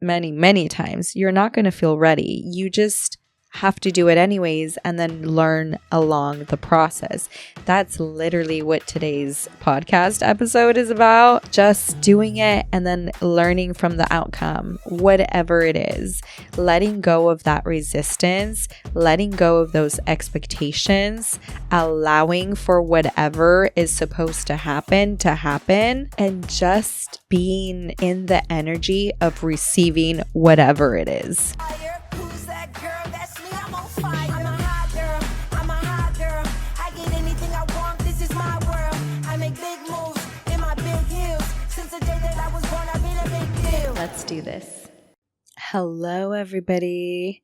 many, many times, you're not going to feel ready. You just have to do it anyways and then learn along the process. That's literally what today's podcast episode is about. Just doing it and then learning from the outcome, whatever it is. Letting go of that resistance, letting go of those expectations, allowing for whatever is supposed to happen, and just being in the energy of receiving whatever it is. Let's do this. Hello, everybody.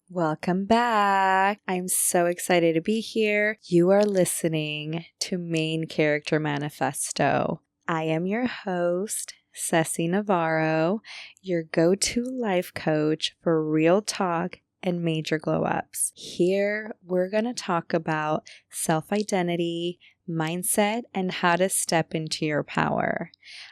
Welcome back. I'm so excited to be here. You are listening to Main Character Manifesto. I am your host, Ceci Navarro, your go-to life coach for real talk and major glow-ups. Here, we're going to talk about self-identity, mindset, and how to step into your power.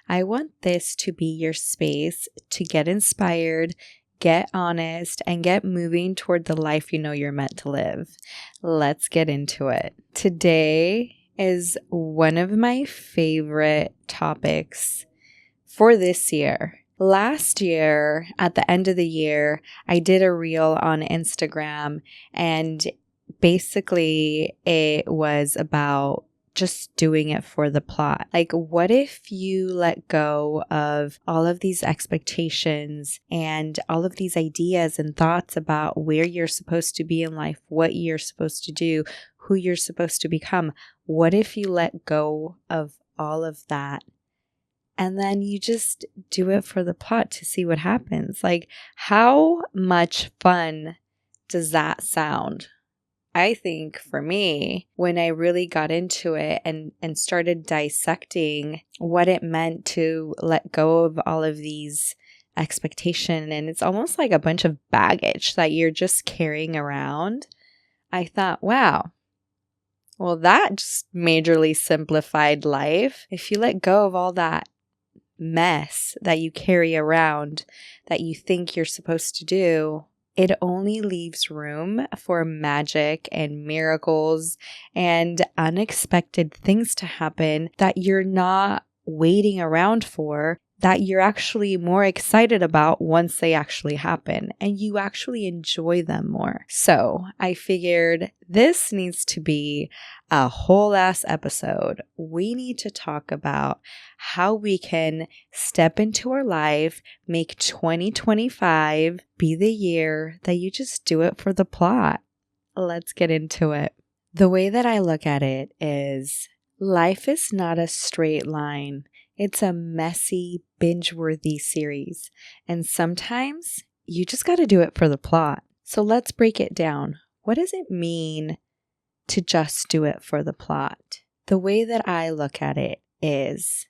I want this to be your space to get inspired, get honest, and get moving toward the life you know you're meant to live. Let's get into it. Today is one of my favorite topics for this year. Last year, at the end of the year, I did a reel on Instagram, and basically it was about just doing it for the plot. Like, what if you let go of all of these expectations and all of these ideas and thoughts about where you're supposed to be in life, what you're supposed to do, who you're supposed to become? What if you let go of all of that and then you just do it for the plot to see what happens? Like, how much fun does that sound? I think for me, when I really got into it and started dissecting what it meant to let go of all of these expectations, and it's almost like a bunch of baggage that you're just carrying around, I thought, wow, well, that just majorly simplified life. If you let go of all that mess that you carry around that you think you're supposed to do, it only leaves room for magic and miracles and unexpected things to happen that you're not waiting around for, that you're actually more excited about once they actually happen, and you actually enjoy them more. So I figured this needs to be a whole ass episode. We need to talk about how we can step into our life, make 2025 be the year that you just do it for the plot. Let's get into it. The way that I look at it is life is not a straight line. It's a messy, binge-worthy series. And sometimes you just got to do it for the plot. So let's break it down. What does it mean to just do it for the plot? The way that I look at it is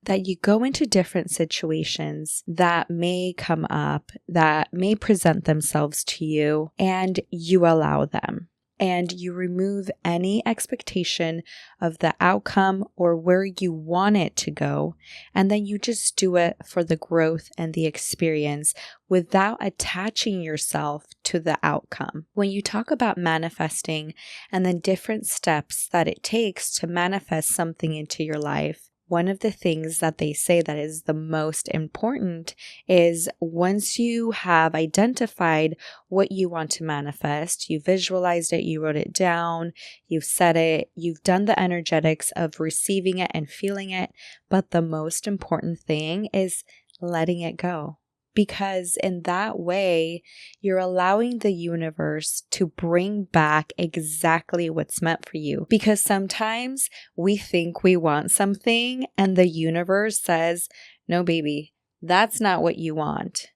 that you go into different situations that may come up, that may present themselves to you, and you allow them. And you remove any expectation of the outcome or where you want it to go. And then you just do it for the growth and the experience without attaching yourself to the outcome. When you talk about manifesting and the different steps that it takes to manifest something into your life, one of the things that they say that is the most important is once you have identified what you want to manifest, you visualized it, you wrote it down, you've said it, you've done the energetics of receiving it and feeling it, but the most important thing is letting it go. Because in that way, you're allowing the universe to bring back exactly what's meant for you. Because sometimes we think we want something and the universe says, no, baby, that's not what you want.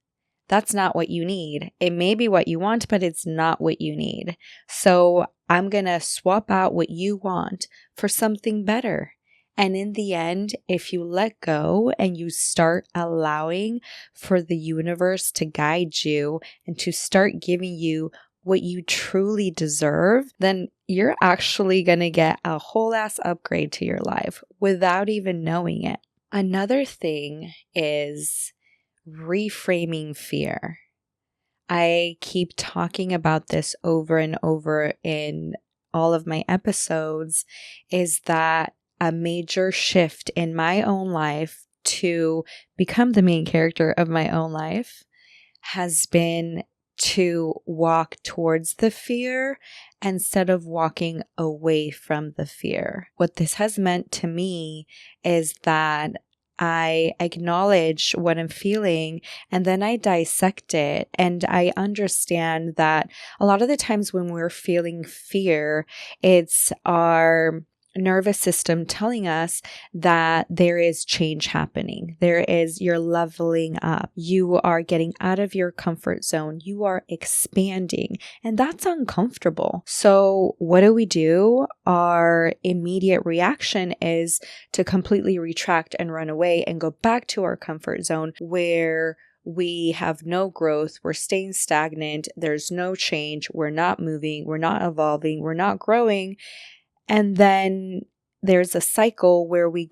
That's not what you need. It may be what you want, but it's not what you need. So I'm going to swap out what you want for something better. And in the end, if you let go and you start allowing for the universe to guide you and to start giving you what you truly deserve, then you're actually going to get a whole ass upgrade to your life without even knowing it. Another thing is reframing fear. I keep talking about this over and over in all of my episodes, is that a major shift in my own life to become the main character of my own life has been to walk towards the fear instead of walking away from the fear. What this has meant to me is that I acknowledge what I'm feeling and then I dissect it, and I understand that a lot of the times when we're feeling fear, it's our nervous system telling us that there is change happening. You're leveling up. You are getting out of your comfort zone. You are expanding, and that's uncomfortable. So what do? Our immediate reaction is to completely retract and run away and go back to our comfort zone where we have no growth, we're staying stagnant, there's no change, we're not moving, we're not evolving, we're not growing. And then there's a cycle where we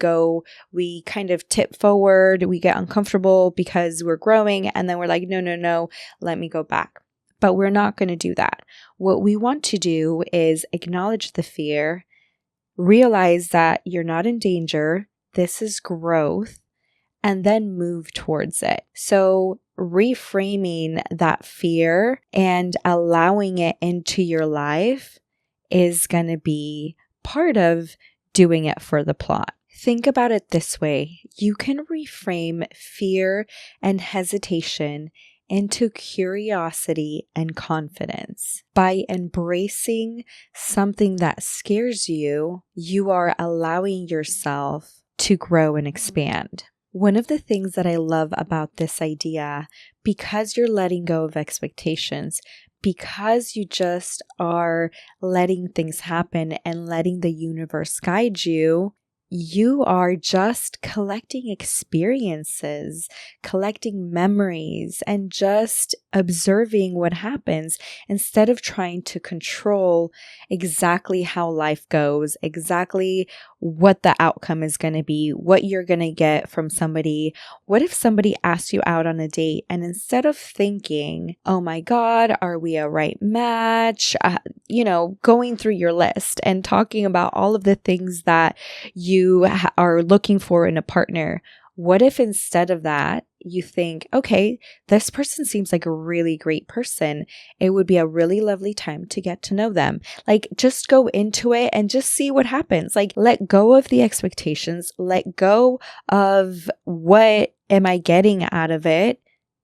kind of tip forward, we get uncomfortable because we're growing, and then we're like, no, let me go back. But we're not going to do that. What we want to do is acknowledge the fear, realize that you're not in danger, this is growth, and then move towards it. So reframing that fear and allowing it into your life is going to be part of doing it for the plot. Think about it this way. You can reframe fear and hesitation into curiosity and confidence. By embracing something that scares you, you are allowing yourself to grow and expand. One of the things that I love about this idea, because you're letting go of expectations, because you just are letting things happen and letting the universe guide you, you are just collecting experiences, collecting memories, and just observing what happens instead of trying to control exactly how life goes, exactly what the outcome is going to be, what you're going to get from somebody. What if somebody asks you out on a date and instead of thinking, oh my God, are we a right match? Going through your list and talking about all of the things that you are looking for in a partner. What if instead of that, you think, okay, this person seems like a really great person. It would be a really lovely time to get to know them. Like, just go into it and just see what happens. Like, let go of the expectations. Let go of what am I getting out of it.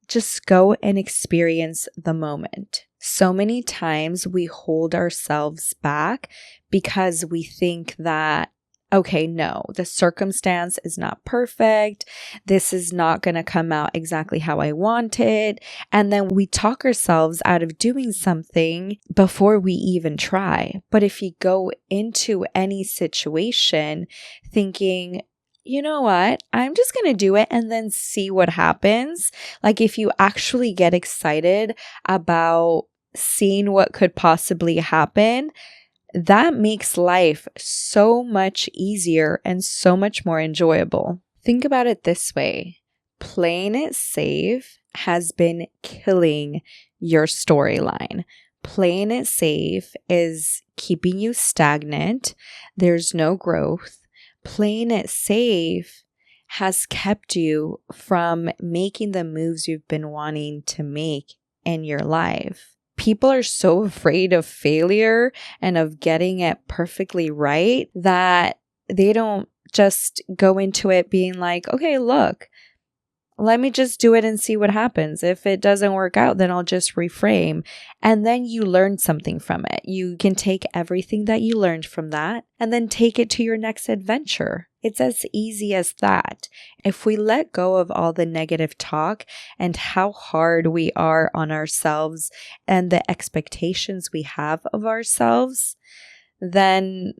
Just go and experience the moment. So many times we hold ourselves back because we think that, okay, no, the circumstance is not perfect. This is not going to come out exactly how I want it. And then we talk ourselves out of doing something before we even try. But if you go into any situation thinking, you know what, I'm just going to do it and then see what happens. Like, if you actually get excited about seeing what could possibly happen, that makes life so much easier and so much more enjoyable. Think about it this way. Playing it safe has been killing your storyline. Playing it safe is keeping you stagnant. There's no growth. Playing it safe has kept you from making the moves you've been wanting to make in your life. People are so afraid of failure and of getting it perfectly right that they don't just go into it being like, okay, look, let me just do it and see what happens. If it doesn't work out, then I'll just reframe. And then you learn something from it. You can take everything that you learned from that and then take it to your next adventure. It's as easy as that. If we let go of all the negative talk and how hard we are on ourselves and the expectations we have of ourselves, then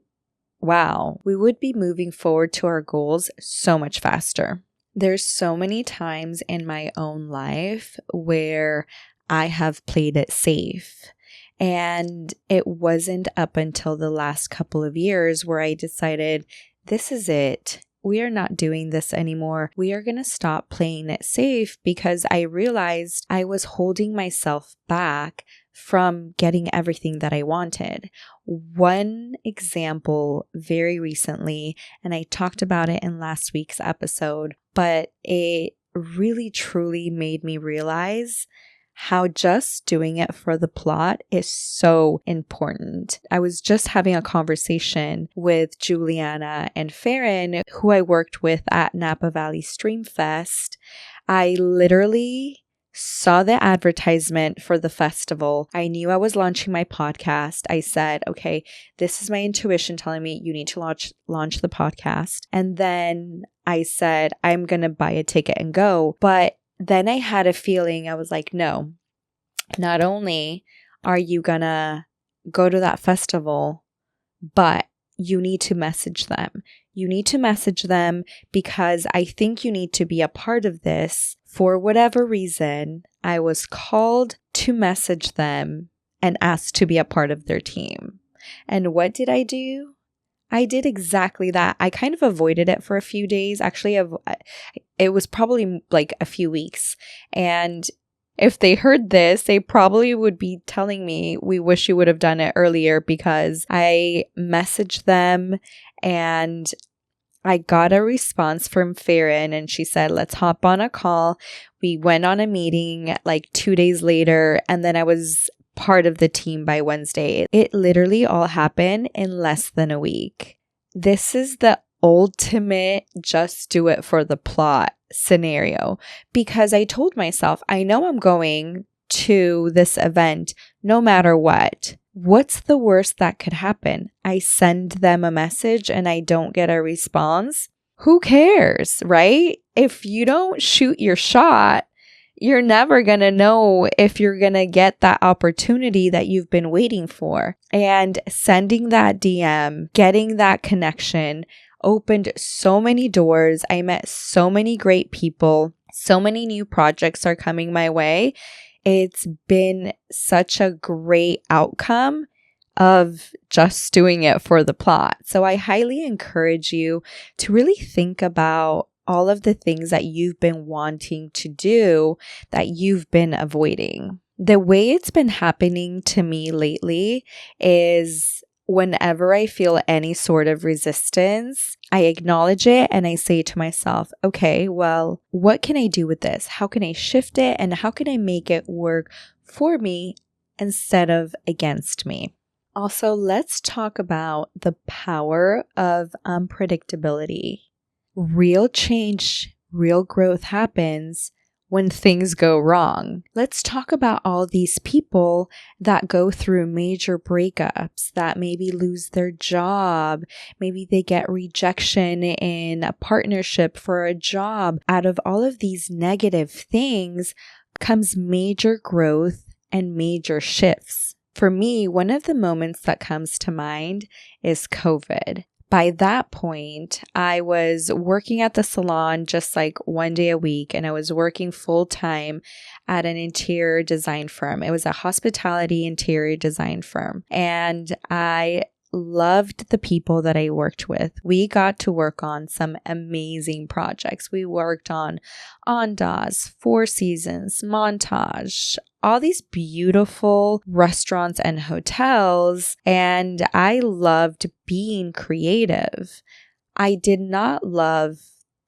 wow, we would be moving forward to our goals so much faster. There's so many times in my own life where I have played it safe. And it wasn't up until the last couple of years where I decided, this is it. we are not doing this anymore. We are going to stop playing it safe, because I realized I was holding myself back from getting everything that I wanted. One example very recently, and I talked about it in last week's episode, but it really truly made me realize how just doing it for the plot is so important. I was just having a conversation with Juliana and Farron, who I worked with at Napa Valley Streamfest. I literally saw the advertisement for the festival. I knew I was launching my podcast. I said, okay, this is my intuition telling me you need to launch the podcast. And then I said, I'm going to buy a ticket and go. But then I had a feeling. I was like, no, not only are you going to go to that festival, but you need to message them. You need to message them because I think you need to be a part of this. For whatever reason, I was called to message them and asked to be a part of their team. And what did I do? I did exactly that. I kind of avoided it for a few days. Actually, it was probably like a few weeks. And if they heard this, they probably would be telling me, we wish you would have done it earlier, because I messaged them and I got a response from Farron, and she said, let's hop on a call. We went on a meeting like 2 days later, and then I was part of the team by Wednesday. It literally all happened in less than a week. This is the ultimate just do it for the plot scenario, because I told myself, I know I'm going to this event no matter what. What's the worst that could happen? I send them a message and I don't get a response. Who cares, right? If you don't shoot your shot, you're never going to know if you're going to get that opportunity that you've been waiting for. And sending that DM, getting that connection, opened so many doors. I met so many great people. So many new projects are coming my way. It's been such a great outcome of just doing it for the plot. So I highly encourage you to really think about all of the things that you've been wanting to do that you've been avoiding. The way it's been happening to me lately is whenever I feel any sort of resistance, I acknowledge it and I say to myself, okay, well, what can I do with this? How can I shift it? And how can I make it work for me instead of against me? Also, let's talk about the power of unpredictability. Real change, real growth happens when things go wrong. Let's talk about all these people that go through major breakups, that maybe lose their job. Maybe they get rejection in a partnership for a job. Out of all of these negative things comes major growth and major shifts. For me, one of the moments that comes to mind is COVID. By that point, I was working at the salon just like 1 day a week, and I was working full time at an interior design firm. It was a hospitality interior design firm, and I loved the people that I worked with. We got to work on some amazing projects. We worked on Andaz, Four Seasons, Montage, all these beautiful restaurants and hotels, and I loved being creative. I did not love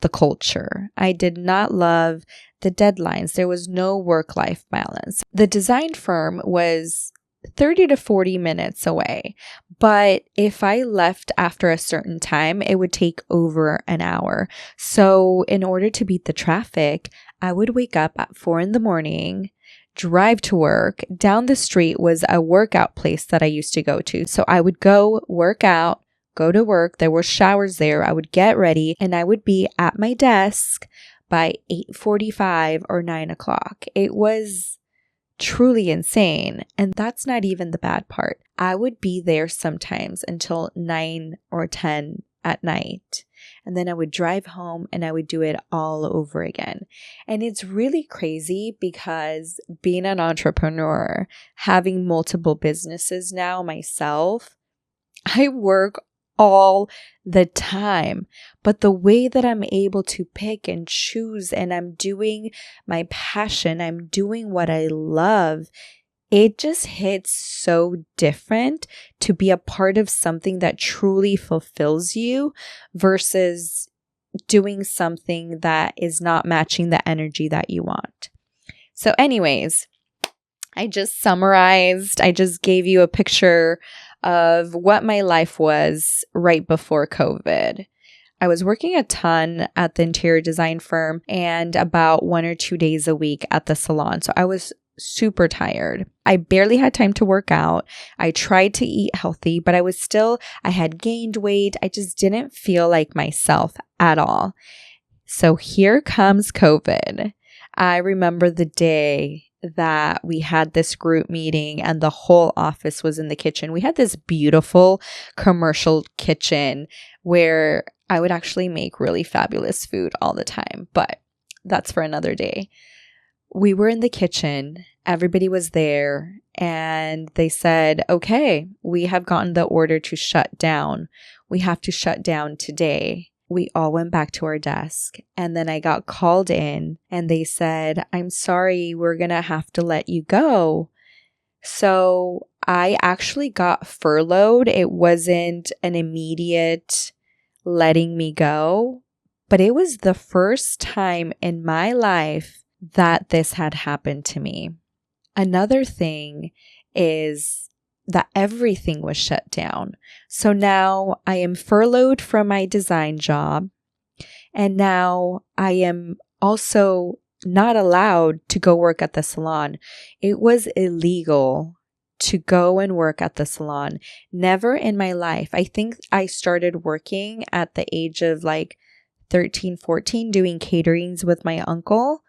the culture. I did not love the deadlines. There was no work-life balance. The design firm was 30 to 40 minutes away. But if I left after a certain time, it would take over an hour. So in order to beat the traffic, I would wake up at 4 a.m, drive to work. Down the street was a workout place that I used to go to. So I would go work out, go to work. There were showers there. I would get ready and I would be at my desk by 8:45 or 9 o'clock. It was truly insane. And that's not even the bad part. I would be there sometimes until 9 or 10 at night. And then I would drive home and I would do it all over again. And it's really crazy because being an entrepreneur, having multiple businesses now myself, I work all the time. But the way that I'm able to pick and choose and I'm doing my passion, I'm doing what I love, it just hits so different to be a part of something that truly fulfills you versus doing something that is not matching the energy that you want. So anyways, I just summarized, I just gave you a picture of what my life was right before COVID. I was working a ton at the interior design firm and about 1 or 2 days a week at the salon. So I was super tired. I barely had time to work out. I tried to eat healthy, but I had gained weight. I just didn't feel like myself at all. So here comes COVID. I remember the day that we had this group meeting and the whole office was in the kitchen. We had this beautiful commercial kitchen where I would actually make really fabulous food all the time, but that's for another day. We were in the kitchen, everybody was there, and they said, okay, we have gotten the order to shut down. We have to shut down today. We all went back to our desk, and then I got called in and they said, I'm sorry, we're going to have to let you go. So I actually got furloughed. It wasn't an immediate letting me go, but it was the first time in my life that this had happened to me. Another thing is that everything was shut down. So now I am furloughed from my design job, and now I am also not allowed to go work at the salon. It was illegal to go and work at the salon. Never in my life. I think I started working at the age of like 13, 14, doing caterings with my uncle.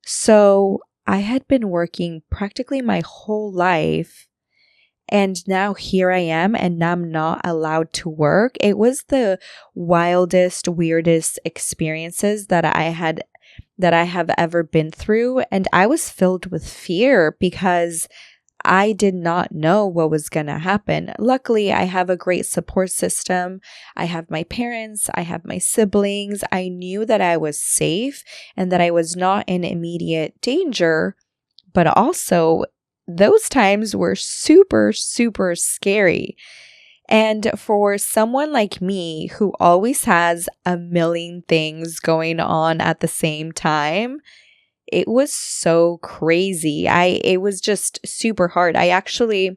So I had been working practically my whole life, and now here I am, and I'm not allowed to work. It was the wildest, weirdest experiences that I have ever been through, and I was filled with fear because I did not know what was going to happen. Luckily, I have a great support system. I have my parents, I have my siblings. I knew that I was safe and that I was not in immediate danger, but also those times were super, super scary. And for someone like me who always has a million things going on at the same time, it was so crazy. It was just super hard. I actually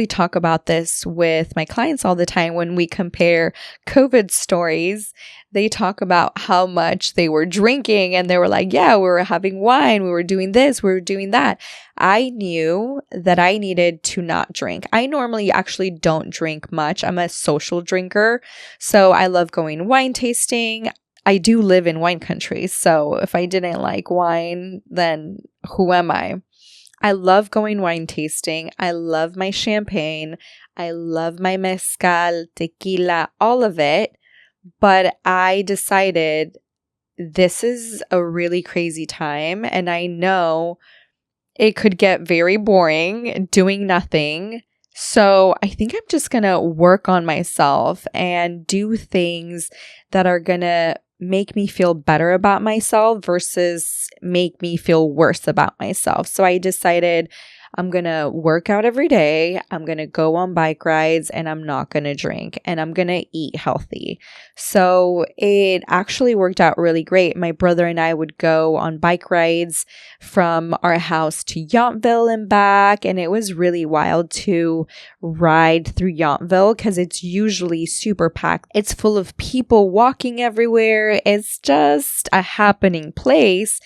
talk about this with my clients all the time when we compare COVID stories. They talk about how much they were drinking and they were like, yeah, we were having wine, we were doing this, we were doing that. I knew that I needed to not drink. I normally actually don't drink much. I'm a social drinker, so I love going wine tasting. I do live in wine country, so if I didn't like wine, then who am I? I love going wine tasting. I love my champagne. I love my mezcal, tequila, all of it. But I decided this is a really crazy time, and I know it could get very boring doing nothing. So I think I'm just going to work on myself and do things that are going to make me feel better about myself versus make me feel worse about myself. So I decided I'm going to work out every day. I'm going to go on bike rides, and I'm not going to drink, and I'm going to eat healthy. So it actually worked out really great. My brother and I would go on bike rides from our house to Yountville and back. And it was really wild to ride through Yountville because it's usually super packed. It's full of people walking everywhere. It's just a happening place.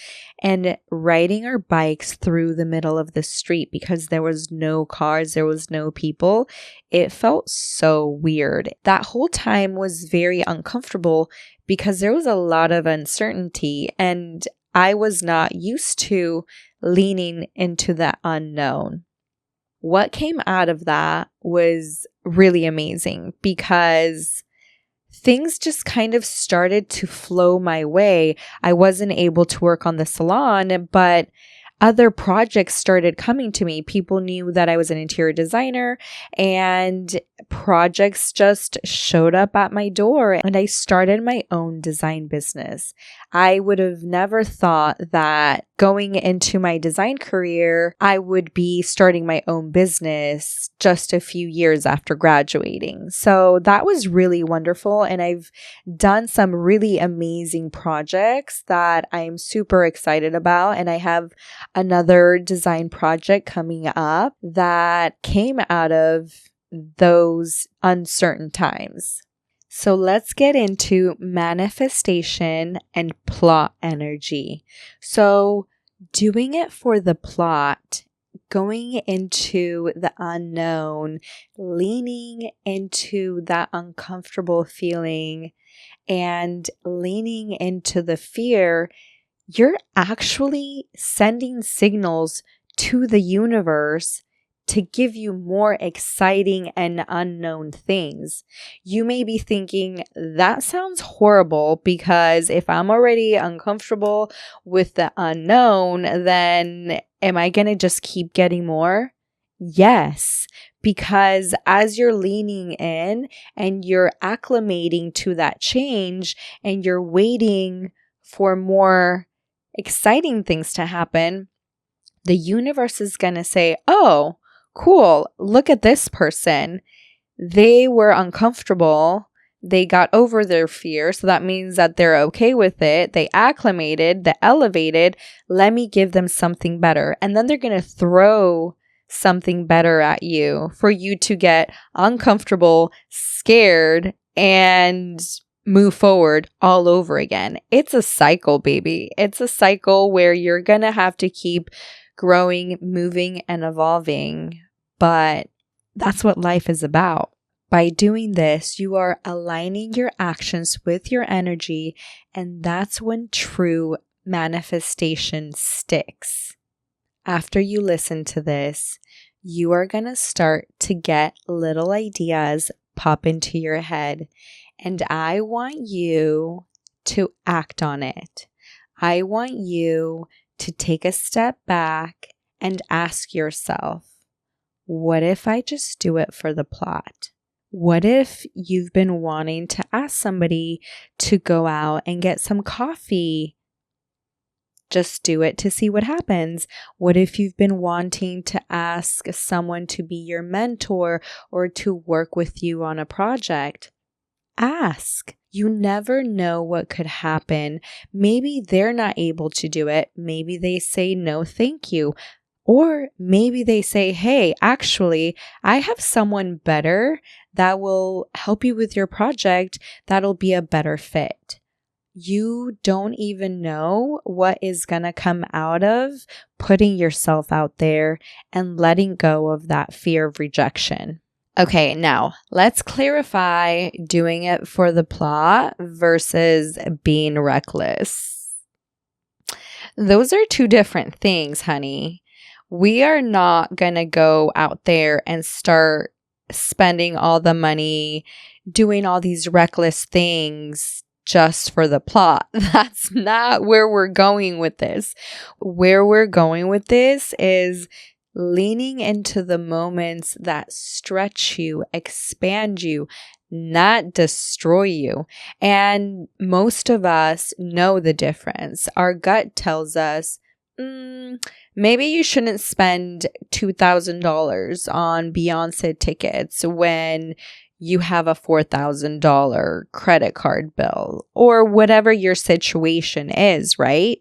And riding our bikes through the middle of the street because there was no cars, there was no people. It felt so weird. That whole time was very uncomfortable because there was a lot of uncertainty, and I was not used to leaning into the unknown. What came out of that was really amazing because things just kind of started to flow my way. I wasn't able to work on the salon, but other projects started coming to me. People knew that I was an interior designer, and projects just showed up at my door and I started my own design business. I would have never thought that going into my design career, I would be starting my own business just a few years after graduating. So that was really wonderful. And I've done some really amazing projects that I'm super excited about. And I have another design project coming up that came out of those uncertain times. So let's get into manifestation and plot energy. So doing it for the plot, going into the unknown, leaning into that uncomfortable feeling and leaning into the fear, you're actually sending signals to the universe to give you more exciting and unknown things. You may be thinking, that sounds horrible, because if I'm already uncomfortable with the unknown, then am I going to just keep getting more? Yes, because as you're leaning in and you're acclimating to that change and you're waiting for more exciting things to happen, the universe is going to say, oh, cool, look at this person. They were uncomfortable. They got over their fear. So that means that they're okay with it. They acclimated, they elevated. Let me give them something better. And then they're going to throw something better at you for you to get uncomfortable, scared, and move forward all over again. It's a cycle, baby. It's a cycle where you're going to have to keep growing, moving, and evolving. But that's what life is about. By doing this, you are aligning your actions with your energy, and that's when true manifestation sticks. After you listen to this, you are going to start to get little ideas pop into your head, and I want you to act on it. I want you to take a step back and ask yourself, what if I just do it for the plot? What if you've been wanting to ask somebody to go out and get some coffee? Just do it to see what happens. What if you've been wanting to ask someone to be your mentor or to work with you on a project? Ask. You never know what could happen. Maybe they're not able to do it. Maybe they say no, thank you. Or maybe they say, hey, actually, I have someone better that will help you with your project that'll be a better fit. You don't even know what is going to come out of putting yourself out there and letting go of that fear of rejection. Okay, now let's clarify doing it for the plot versus being reckless. Those are two different things, honey. We are not going to go out there and start spending all the money, doing all these reckless things just for the plot. That's not where we're going with this. Where we're going with this is leaning into the moments that stretch you, expand you, not destroy you. And most of us know the difference. Our gut tells us, maybe you shouldn't spend $2,000 on Beyonce tickets when you have a $4,000 credit card bill, or whatever your situation is, right?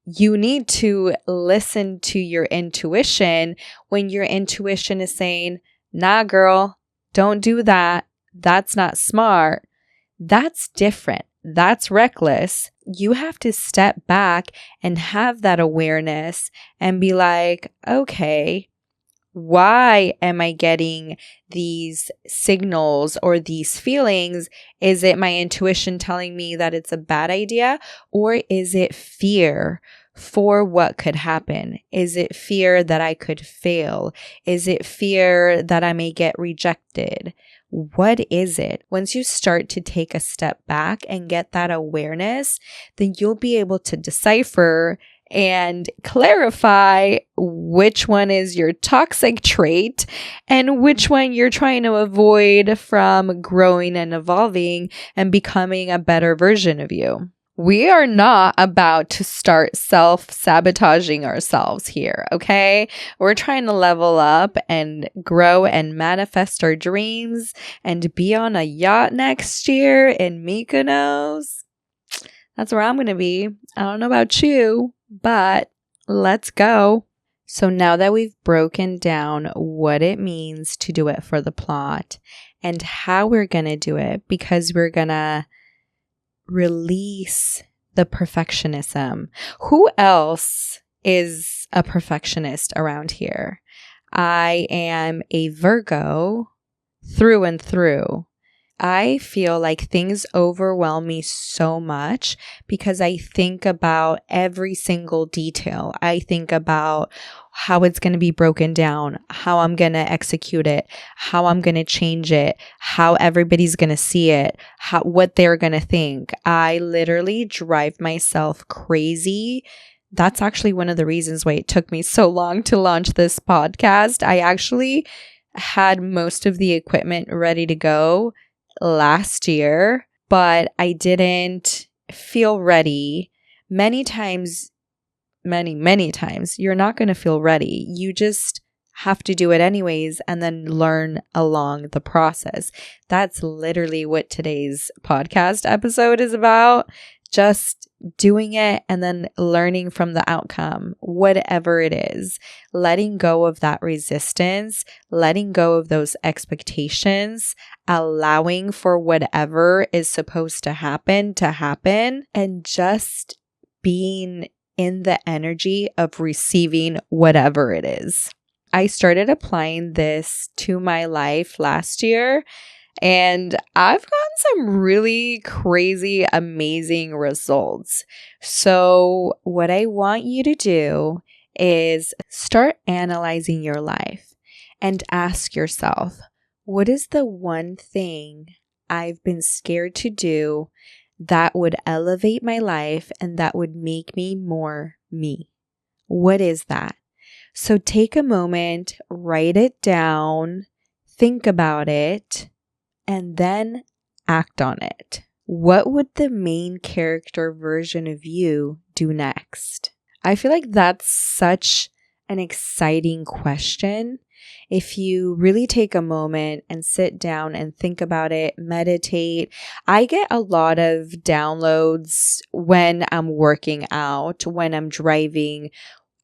You need to listen to your intuition when your intuition is saying, nah, girl, don't do that. That's not smart. That's different. That's reckless. You have to step back and have that awareness and be like, okay, why am I getting these signals or these feelings? Is it my intuition telling me that it's a bad idea? Or is it fear for what could happen? Is it fear that I could fail? Is it fear that I may get rejected? What is it? Once you start to take a step back and get that awareness, then you'll be able to decipher and clarify which one is your toxic trait and which one you're trying to avoid from growing and evolving and becoming a better version of you. We are not about to start self-sabotaging ourselves here, okay? We're trying to level up and grow and manifest our dreams and be on a yacht next year in Mykonos. That's where I'm going to be. I don't know about you, but let's go. So now that we've broken down what it means to do it for the plot and how we're going to do it, because we're going to release the perfectionism. Who else is a perfectionist around here? I am a Virgo through and through. I feel like things overwhelm me so much because I think about every single detail. I think about how it's going to be broken down, how I'm going to execute it, how I'm going to change it, how everybody's going to see it, what they're going to think. I literally drive myself crazy. That's actually one of the reasons why it took me so long to launch this podcast. I actually had most of the equipment ready to go last year, but I didn't feel ready. Many times, you're not going to feel ready. You just have to do it anyways and then learn along the process. That's literally what today's podcast episode is about. Just doing it and then learning from the outcome, whatever it is, letting go of that resistance, letting go of those expectations, allowing for whatever is supposed to happen, and just being in the energy of receiving whatever it is. I started applying this to my life last year, and I've gotten some really crazy, amazing results. So what I want you to do is start analyzing your life and ask yourself, what is the one thing I've been scared to do that would elevate my life and that would make me more me? What is that? So take a moment, write it down, think about it, and then act on it. What would the main character version of you do next? I feel like that's such an exciting question. If you really take a moment and sit down and think about it, meditate. I get a lot of downloads when I'm working out, when I'm driving.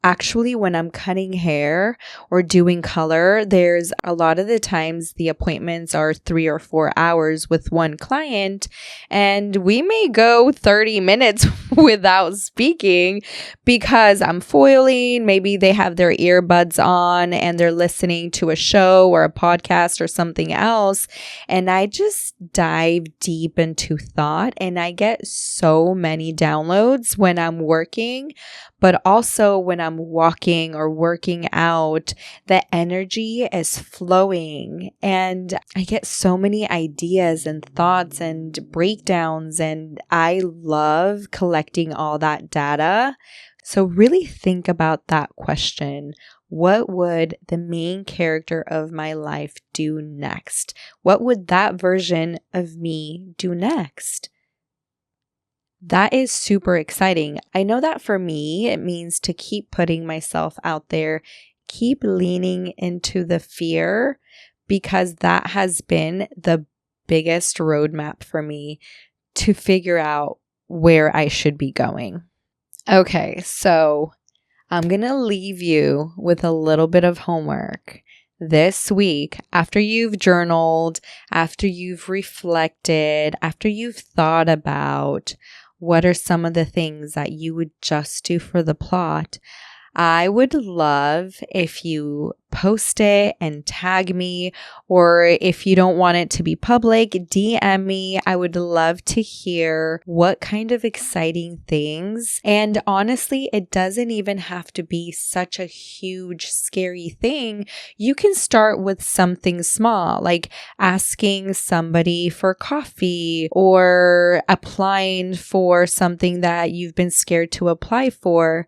Actually, when I'm cutting hair or doing color, there's a lot of the times the appointments are 3 or 4 hours with one client, and we may go 30 minutes without speaking because I'm foiling. Maybe they have their earbuds on and they're listening to a show or a podcast or something else. And I just dive deep into thought, and I get so many downloads when I'm working. But also when I'm walking or working out, the energy is flowing and I get so many ideas and thoughts and breakdowns, and I love collecting all that data. So really think about that question. What would the main character of my life do next? What would that version of me do next? That is super exciting. I know that for me, it means to keep putting myself out there, keep leaning into the fear, because that has been the biggest roadmap for me to figure out where I should be going. Okay, so I'm going to leave you with a little bit of homework. This week, after you've journaled, after you've reflected, after you've thought about what are some of the things that you would just do for the plot, I would love if you post it and tag me, or if you don't want it to be public, DM me. I would love to hear what kind of exciting things. And honestly, it doesn't even have to be such a huge, scary thing. You can start with something small, like asking somebody for coffee or applying for something that you've been scared to apply for.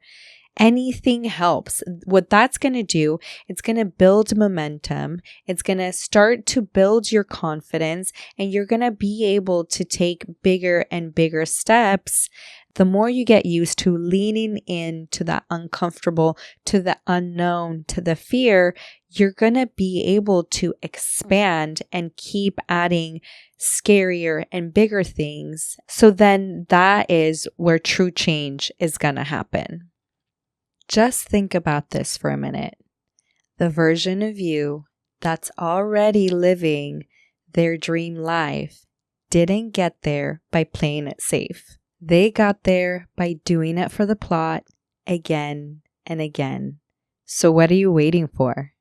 Anything helps. What that's going to do, it's going to build momentum. It's going to start to build your confidence, and you're going to be able to take bigger and bigger steps. The more you get used to leaning into that uncomfortable, to the unknown, to the fear, you're going to be able to expand and keep adding scarier and bigger things. So then that is where true change is going to happen. Just think about this for a minute. The version of you that's already living their dream life didn't get there by playing it safe. They got there by doing it for the plot again and again. So what are you waiting for?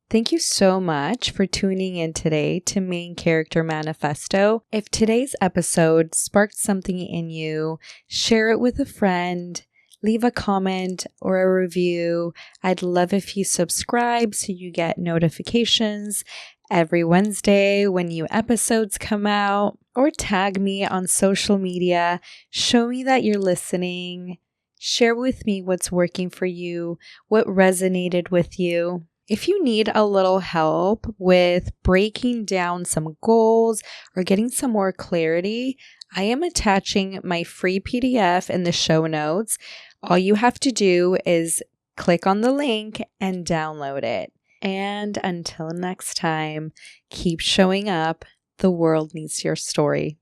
Thank you so much for tuning in today to Main Character Manifesto. If today's episode sparked something in you, share it with a friend. Leave a comment or a review. I'd love if you subscribe so you get notifications every Wednesday when new episodes come out, or tag me on social media. Show me that you're listening. Share with me what's working for you, what resonated with you. If you need a little help with breaking down some goals or getting some more clarity, I am attaching my free PDF in the show notes. All you have to do is click on the link and download it. And until next time, keep showing up. The world needs your story.